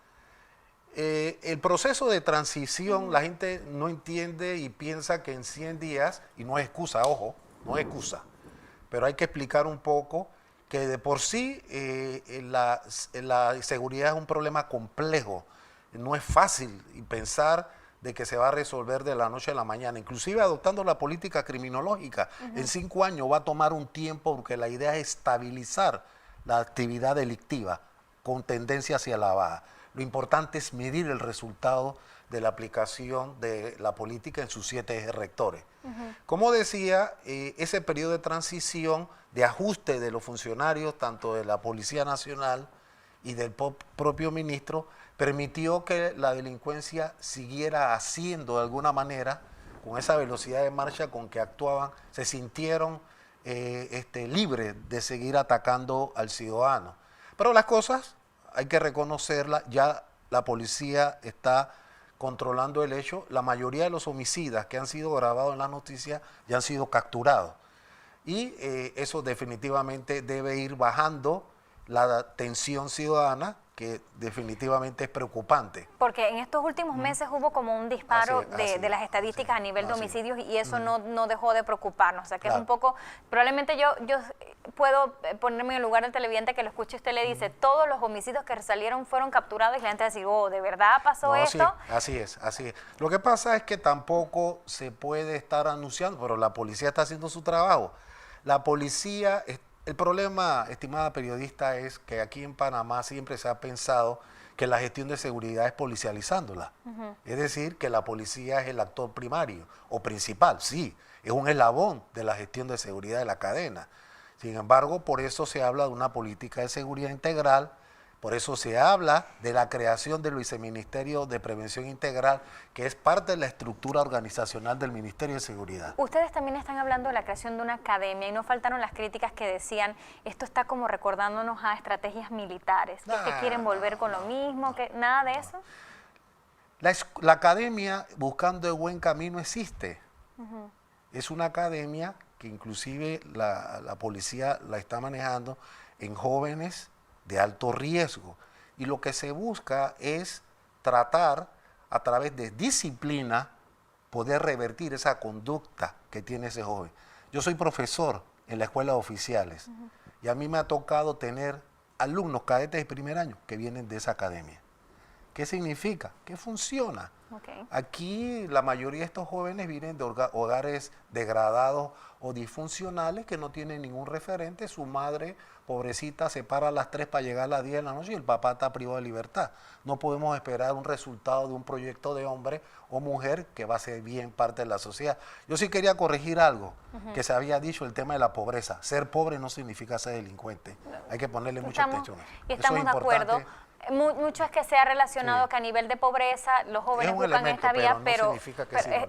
El proceso de transición, la gente no entiende y piensa que en 100 días, y no es excusa, ojo, no es excusa, pero hay que explicar un poco que de por sí la seguridad es un problema complejo, no es fácil y pensar de que se va a resolver de la noche a la mañana, inclusive adoptando la política criminológica. En 5 años va a tomar un tiempo porque la idea es estabilizar la actividad delictiva con tendencia hacia la baja. Lo importante es medir el resultado de la aplicación de la política en sus 7 ejes rectores. Como decía, ese periodo de transición, de ajuste de los funcionarios, tanto de la Policía Nacional y del propio ministro, permitió que la delincuencia siguiera haciendo de alguna manera, con esa velocidad de marcha con que actuaban, se sintieron libres de seguir atacando al ciudadano. Pero las cosas hay que reconocerla, ya la policía está controlando el hecho. La mayoría de los homicidas que han sido grabados en las noticias ya han sido capturados. Y eso definitivamente debe ir bajando la tensión ciudadana, que definitivamente es preocupante. Porque en estos últimos meses hubo como un disparo de las estadísticas a nivel de así. homicidios y eso no dejó de preocuparnos. O sea, que Claro. es un poco, probablemente yo puedo ponerme en el lugar del televidente que lo escuche usted le dice, todos los homicidios que salieron fueron capturados y la gente va a decir, oh, ¿de verdad pasó No, esto? sí, así es, así es. Lo que pasa es que tampoco se puede estar anunciando, pero la policía está haciendo su trabajo. La policía, el problema, estimada periodista, es que aquí en Panamá siempre se ha pensado que la gestión de seguridad es policializándola. Es decir, que la policía es el actor primario o principal, sí, es un eslabón de la gestión de seguridad de la cadena. Sin embargo, por eso se habla de una política de seguridad integral, por eso se habla de la creación del Viceministerio de Prevención Integral, que es parte de la estructura organizacional del Ministerio de Seguridad. Ustedes también están hablando de la creación de una academia y no faltaron las críticas que decían, esto está como recordándonos a estrategias militares, que quieren volver con lo mismo, que nada de eso. La academia Buscando el Buen Camino existe. Es una academia que inclusive la policía la está manejando en jóvenes de alto riesgo. Y lo que se busca es tratar a través de disciplina poder revertir esa conducta que tiene ese joven. Yo soy profesor en la escuela de oficiales y a mí me ha tocado tener alumnos cadetes de primer año que vienen de esa academia. ¿Qué significa? Que funciona. Okay. Aquí la mayoría de estos jóvenes vienen de hogares degradados o disfuncionales que no tienen ningún referente. Su madre, pobrecita, se para a las 3 para llegar a las 10 de la noche y el papá está privado de libertad. No podemos esperar un resultado de un proyecto de hombre o mujer que va a ser bien parte de la sociedad. Yo sí quería corregir algo que se había dicho, el tema de la pobreza. Ser pobre no significa ser delincuente. Hay que ponerle mucha atención. Y estamos de acuerdo. Mucho es que sea relacionado que a nivel de pobreza los jóvenes buscan esta vía, pero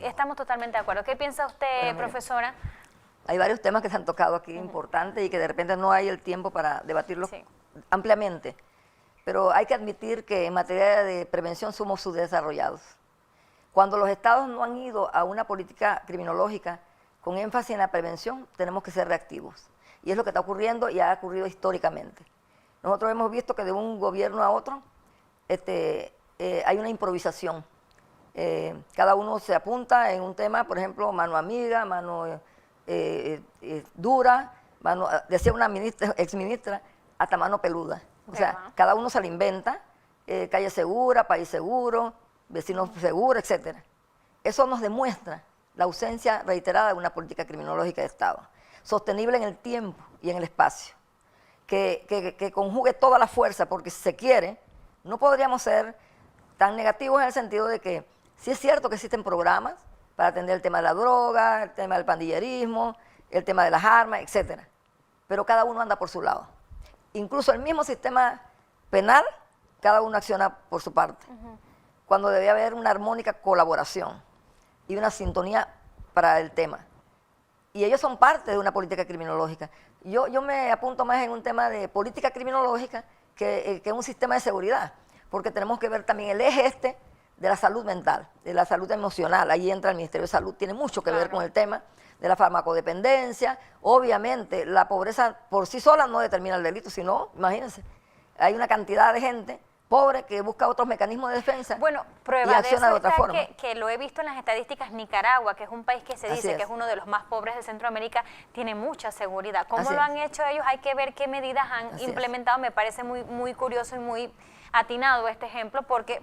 estamos totalmente de acuerdo. ¿Qué piensa usted, profesora? Hay varios temas que se han tocado aquí importantes y que de repente no hay el tiempo para debatirlos ampliamente. Pero hay que admitir que en materia de prevención somos subdesarrollados. Cuando los estados no han ido a una política criminológica con énfasis en la prevención, tenemos que ser reactivos. Y es lo que está ocurriendo y ha ocurrido históricamente. Nosotros hemos visto que de un gobierno a otro hay una improvisación. Cada uno se apunta en un tema, por ejemplo, mano amiga, mano dura, decía una exministra, hasta mano peluda. O sea, cada uno se la inventa, calle segura, país seguro, vecinos seguros, etc. Eso nos demuestra la ausencia reiterada de una política criminológica de Estado, sostenible en el tiempo y en el espacio. Que conjugue toda la fuerza, porque si se quiere, no podríamos ser tan negativos en el sentido de que sí es cierto que existen programas para atender el tema de la droga, el tema del pandillerismo, el tema de las armas, etcétera. Pero cada uno anda por su lado. Incluso el mismo sistema penal, cada uno acciona por su parte. Cuando debe haber una armónica colaboración y una sintonía para el tema. Y ellos son parte de una política criminológica. Yo me apunto más en un tema de política criminológica que un sistema de seguridad, porque tenemos que ver también el eje de la salud mental, de la salud emocional. Ahí entra el Ministerio de Salud, tiene mucho que ver con el tema de la farmacodependencia. Obviamente, la pobreza por sí sola no determina el delito, sino, imagínense, hay una cantidad de gente pobre que busca otros mecanismos de defensa prueba y acciona de de otra forma. Que lo he visto en las estadísticas. Nicaragua, que es un país que se dice que es uno de los más pobres de Centroamérica, tiene mucha seguridad. ¿Cómo lo han hecho ellos? Hay que ver qué medidas han implementado. Me parece muy curioso y muy atinado este ejemplo, porque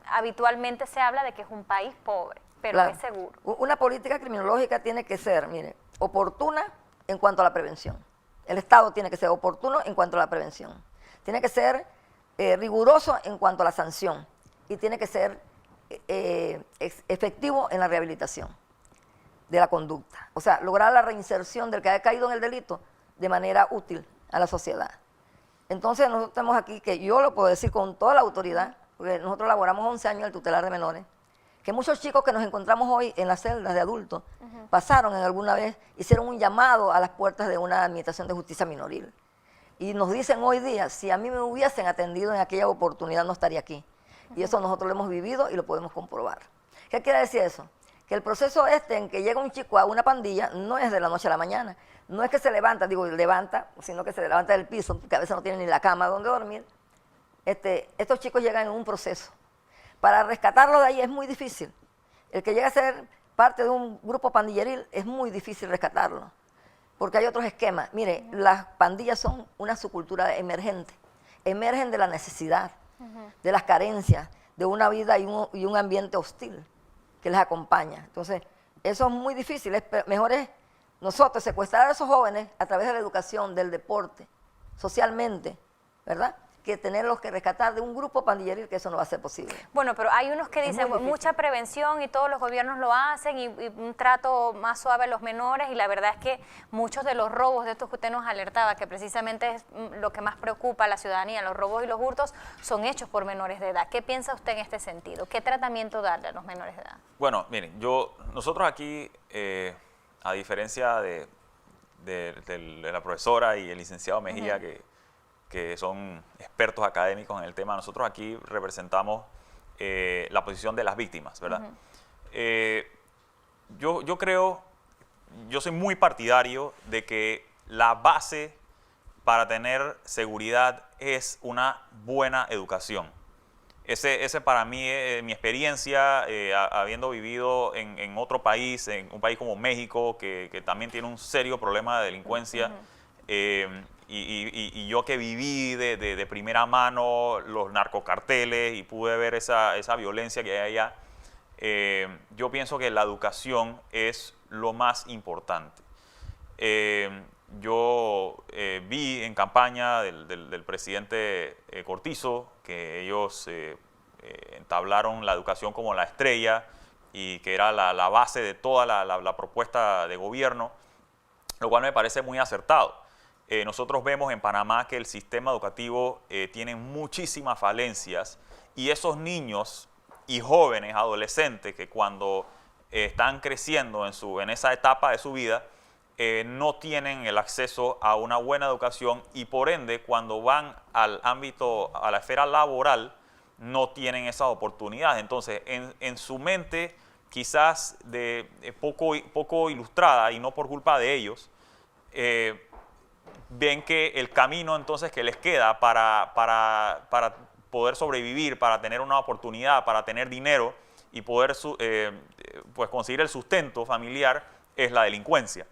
habitualmente se habla de que es un país pobre, pero es seguro. Una política criminológica tiene que ser, mire, oportuna en cuanto a la prevención. El Estado tiene que ser oportuno en cuanto a la prevención. Tiene que ser riguroso en cuanto a la sanción y tiene que ser efectivo en la rehabilitación de la conducta. O sea, lograr la reinserción del que ha caído en el delito de manera útil a la sociedad. Entonces nosotros tenemos aquí, que yo lo puedo decir con toda la autoridad, porque nosotros elaboramos 11 años el tutelar de menores, que muchos chicos que nos encontramos hoy en las celdas de adultos pasaron en alguna vez, hicieron un llamado a las puertas de una administración de justicia minoril. Y nos dicen hoy día, si a mí me hubiesen atendido en aquella oportunidad no estaría aquí. Y eso nosotros lo hemos vivido y lo podemos comprobar. ¿Qué quiere decir eso? Que el proceso en que llega un chico a una pandilla no es de la noche a la mañana. No es que se levanta, sino que se levanta del piso, porque a veces no tiene ni la cama donde dormir. Estos chicos llegan en un proceso. Para rescatarlo de ahí es muy difícil. El que llega a ser parte de un grupo pandilleril es muy difícil rescatarlo, porque hay otros esquemas. Mire, las pandillas son una subcultura emergente, emergen de la necesidad, de las carencias, de una vida y un ambiente hostil que les acompaña. Entonces, eso es muy difícil. Mejor es nosotros secuestrar a esos jóvenes a través de la educación, del deporte, socialmente, ¿verdad?, que tenerlos que rescatar de un grupo pandilleril, que eso no va a ser posible. Bueno, pero hay unos que dicen mucha prevención y todos los gobiernos lo hacen y un trato más suave a los menores, y la verdad es que muchos de los robos de estos que usted nos alertaba, que precisamente es lo que más preocupa a la ciudadanía, los robos y los hurtos, son hechos por menores de edad. ¿Qué piensa usted en este sentido? ¿Qué tratamiento darle a los menores de edad? Bueno, miren, nosotros aquí, a diferencia de la profesora y el licenciado Mejía, que son expertos académicos en el tema, nosotros aquí representamos la posición de las víctimas, ¿verdad? Yo soy muy partidario de que la base para tener seguridad es una buena educación. Ese para mí, mi experiencia, habiendo vivido en otro país, en un país como México, que también tiene un serio problema de delincuencia, y yo que viví de primera mano los narcocarteles y pude ver esa violencia que hay allá, yo pienso que la educación es lo más importante. Yo vi en campaña del presidente Cortizo que ellos entablaron la educación como la estrella y que era la base de toda la propuesta de gobierno, lo cual me parece muy acertado. Nosotros vemos en Panamá que el sistema educativo tiene muchísimas falencias, y esos niños y jóvenes, adolescentes, que cuando están creciendo en esa etapa de su vida, no tienen el acceso a una buena educación, y por ende cuando van al ámbito, a la esfera laboral, no tienen esas oportunidades. Entonces, en su mente, quizás poco ilustrada, y no por culpa de ellos, ven que el camino entonces que les queda para poder sobrevivir, para tener una oportunidad, para tener dinero y poder pues conseguir el sustento familiar, es la delincuencia.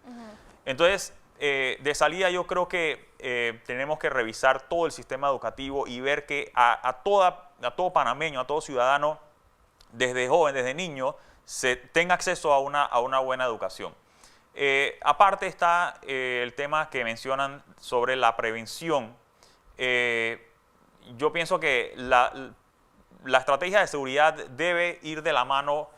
Entonces, de salida yo creo que tenemos que revisar todo el sistema educativo y ver que a todo panameño, a todo ciudadano, desde joven, desde niño, tenga acceso a una buena educación. Aparte está el tema que mencionan sobre la prevención. Yo pienso que la estrategia de seguridad debe ir de la mano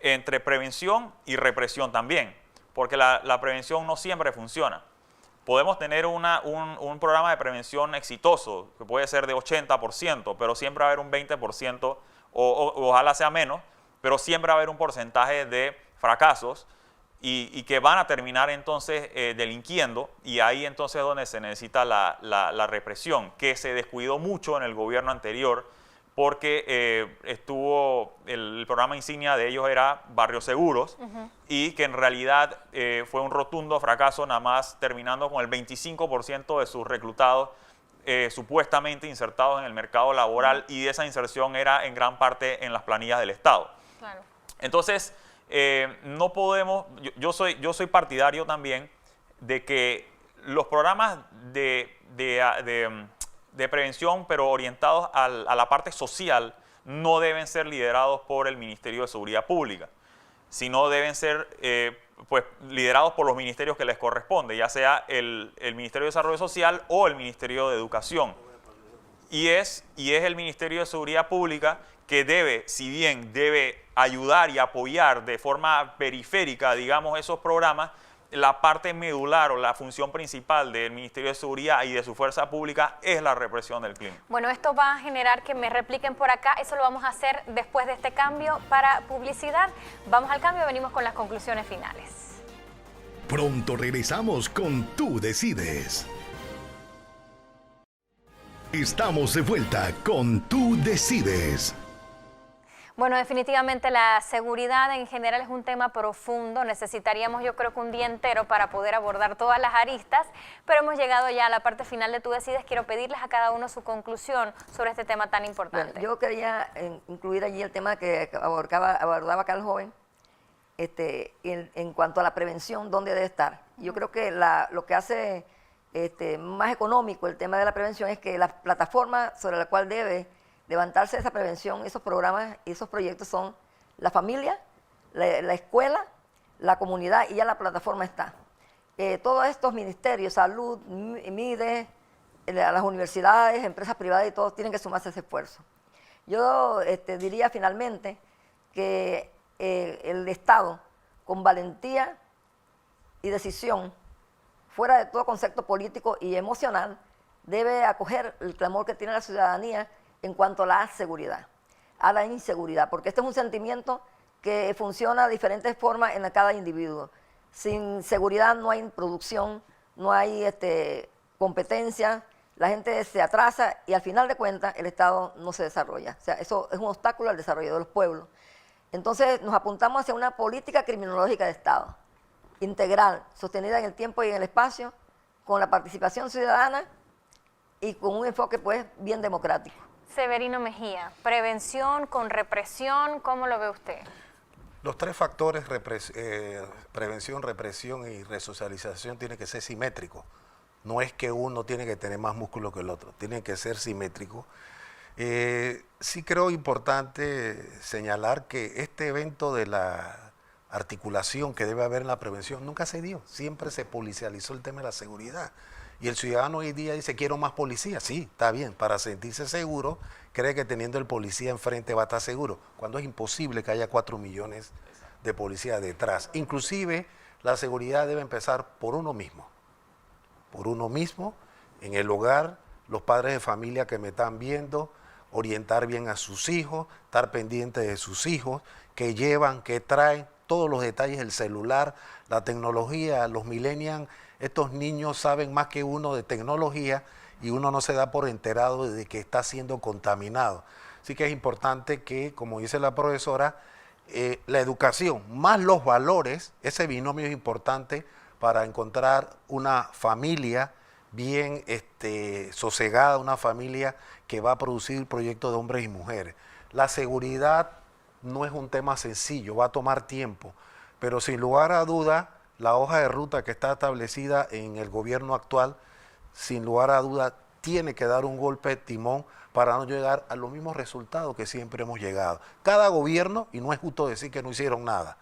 entre prevención y represión también, porque la prevención no siempre funciona. Podemos tener un programa de prevención exitoso, que puede ser de 80%, pero siempre va a haber un 20%, ojalá sea menos, pero siempre va a haber un porcentaje de fracasos, y que van a terminar entonces delinquiendo, y ahí entonces es donde se necesita la represión, que se descuidó mucho en el gobierno anterior, porque el programa insignia de ellos era Barrios Seguros, y que en realidad fue un rotundo fracaso, nada más terminando con el 25% de sus reclutados supuestamente insertados en el mercado laboral, y esa inserción era en gran parte en las planillas del Estado. Claro. Entonces, no podemos, yo soy partidario también de que los programas de prevención, pero orientados a la parte social, no deben ser liderados por el Ministerio de Seguridad Pública, sino deben ser pues, liderados por los ministerios que les corresponde, ya sea el Ministerio de Desarrollo Social o el Ministerio de Educación. Y es el Ministerio de Seguridad Pública que debe, si bien debe ayudar y apoyar de forma periférica, digamos, esos programas, la parte medular o la función principal del Ministerio de Seguridad y de su fuerza pública es la represión del crimen. Bueno, esto va a generar que me repliquen por acá, eso lo vamos a hacer después de este cambio para publicidad. Vamos al cambio y venimos con las conclusiones finales. Pronto regresamos con Tú Decides. Estamos de vuelta con Tú Decides. Bueno, definitivamente la seguridad en general es un tema profundo. Necesitaríamos, yo creo que un día entero para poder abordar todas las aristas, pero hemos llegado ya a la parte final de Tú Decides. Quiero pedirles a cada uno su conclusión sobre este tema tan importante. Bueno, yo quería incluir allí el tema que abordaba acá el joven, en cuanto a la prevención, dónde debe estar. Yo creo que lo que hace más económico el tema de la prevención es que la plataforma sobre la cual debe levantarse esa prevención, esos programas y esos proyectos son la familia, la escuela, la comunidad, y ya la plataforma está. Todos estos ministerios, salud, MIDE, las universidades, empresas privadas y todos tienen que sumarse a ese esfuerzo. Yo diría finalmente que el Estado, con valentía y decisión, fuera de todo concepto político y emocional, debe acoger el clamor que tiene la ciudadanía en cuanto a la seguridad, a la inseguridad, porque este es un sentimiento que funciona de diferentes formas en cada individuo. Sin seguridad no hay producción, no hay competencia, la gente se atrasa y al final de cuentas el Estado no se desarrolla. O sea, eso es un obstáculo al desarrollo de los pueblos. Entonces nos apuntamos hacia una política criminológica de Estado, integral, sostenida en el tiempo y en el espacio, con la participación ciudadana y con un enfoque pues bien democrático. Severino Mejía, prevención con represión, ¿cómo lo ve usted? Los tres factores, prevención, represión y resocialización, tienen que ser simétricos. No es que uno tiene que tener más músculo que el otro, tienen que ser simétricos. Sí creo importante señalar que este evento de la articulación que debe haber en la prevención nunca se dio, siempre se policializó el tema de la seguridad. Y el ciudadano hoy día dice, quiero más policía. Sí, está bien, para sentirse seguro, cree que teniendo el policía enfrente va a estar seguro, cuando es imposible que haya 4 millones de policías detrás. Inclusive, la seguridad debe empezar por uno mismo, en el hogar, los padres de familia que me están viendo, orientar bien a sus hijos, estar pendientes de sus hijos, qué llevan, qué traen, todos los detalles del celular, la tecnología, los millennials. Estos niños saben más que uno de tecnología y uno no se da por enterado de que está siendo contaminado. Así que es importante que, como dice la profesora, la educación más los valores, ese binomio es importante para encontrar una familia bien sosegada, una familia que va a producir proyectos de hombres y mujeres. La seguridad no es un tema sencillo, va a tomar tiempo, pero sin lugar a duda, la hoja de ruta que está establecida en el gobierno actual, sin lugar a duda, tiene que dar un golpe de timón para no llegar a los mismos resultados que siempre hemos llegado. Cada gobierno, y no es justo decir que no hicieron nada,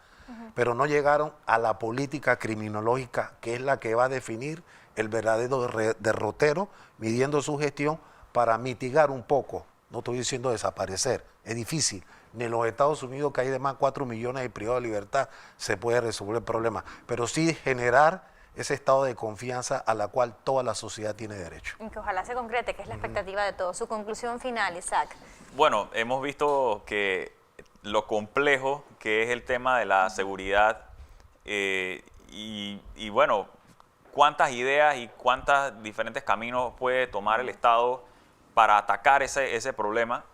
pero no llegaron a la política criminológica, que es la que va a definir el verdadero derrotero, midiendo su gestión para mitigar un poco. No estoy diciendo desaparecer, es difícil. Ni en los Estados Unidos, que hay de más 4 millones de privados de libertad, se puede resolver el problema. Pero sí generar ese estado de confianza a la cual toda la sociedad tiene derecho. Y que ojalá se concrete, que es la expectativa de todos. Su conclusión final, Isaac. Bueno, hemos visto que lo complejo que es el tema de la seguridad y bueno, cuántas ideas y cuántos diferentes caminos puede tomar el Estado para atacar ese problema.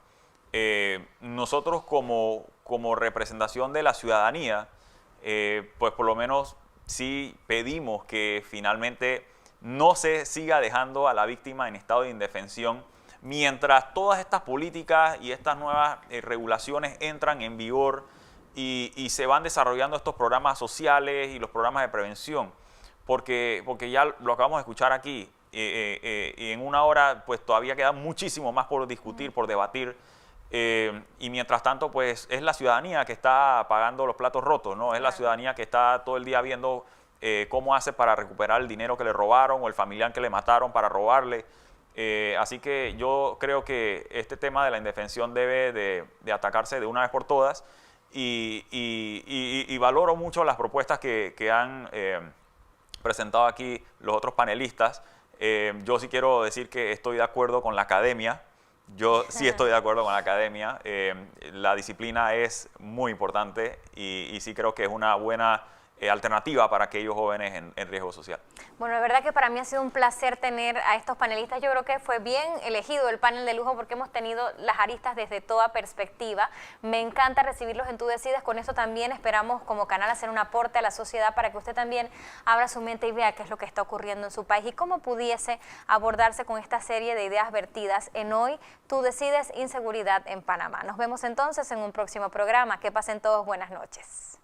Nosotros como representación de la ciudadanía, pues por lo menos sí pedimos que finalmente no se siga dejando a la víctima en estado de indefensión mientras todas estas políticas y estas nuevas regulaciones entran en vigor y se van desarrollando estos programas sociales y los programas de prevención, porque ya lo acabamos de escuchar aquí, y en una hora pues todavía queda muchísimo más por discutir, por debatir. Y mientras tanto, pues es la ciudadanía que está pagando los platos rotos, ¿no? Es la ciudadanía que está todo el día viendo cómo hace para recuperar el dinero que le robaron o el familiar que le mataron para robarle. Así que yo creo que este tema de la indefensión debe de atacarse de una vez por todas y valoro mucho las propuestas que han presentado aquí los otros panelistas. Yo sí quiero decir que estoy de acuerdo con la academia. Yo sí estoy de acuerdo con la academia. La disciplina es muy importante y sí creo que es una buena alternativa para aquellos jóvenes en riesgo social. Bueno, de verdad que para mí ha sido un placer tener a estos panelistas. Yo creo que fue bien elegido el panel de lujo porque hemos tenido las aristas desde toda perspectiva. Me encanta recibirlos en Tú Decides. Con eso también esperamos como canal hacer un aporte a la sociedad para que usted también abra su mente y vea qué es lo que está ocurriendo en su país y cómo pudiese abordarse con esta serie de ideas vertidas en Hoy Tú Decides, Inseguridad en Panamá. Nos vemos entonces en un próximo programa. Que pasen todos buenas noches.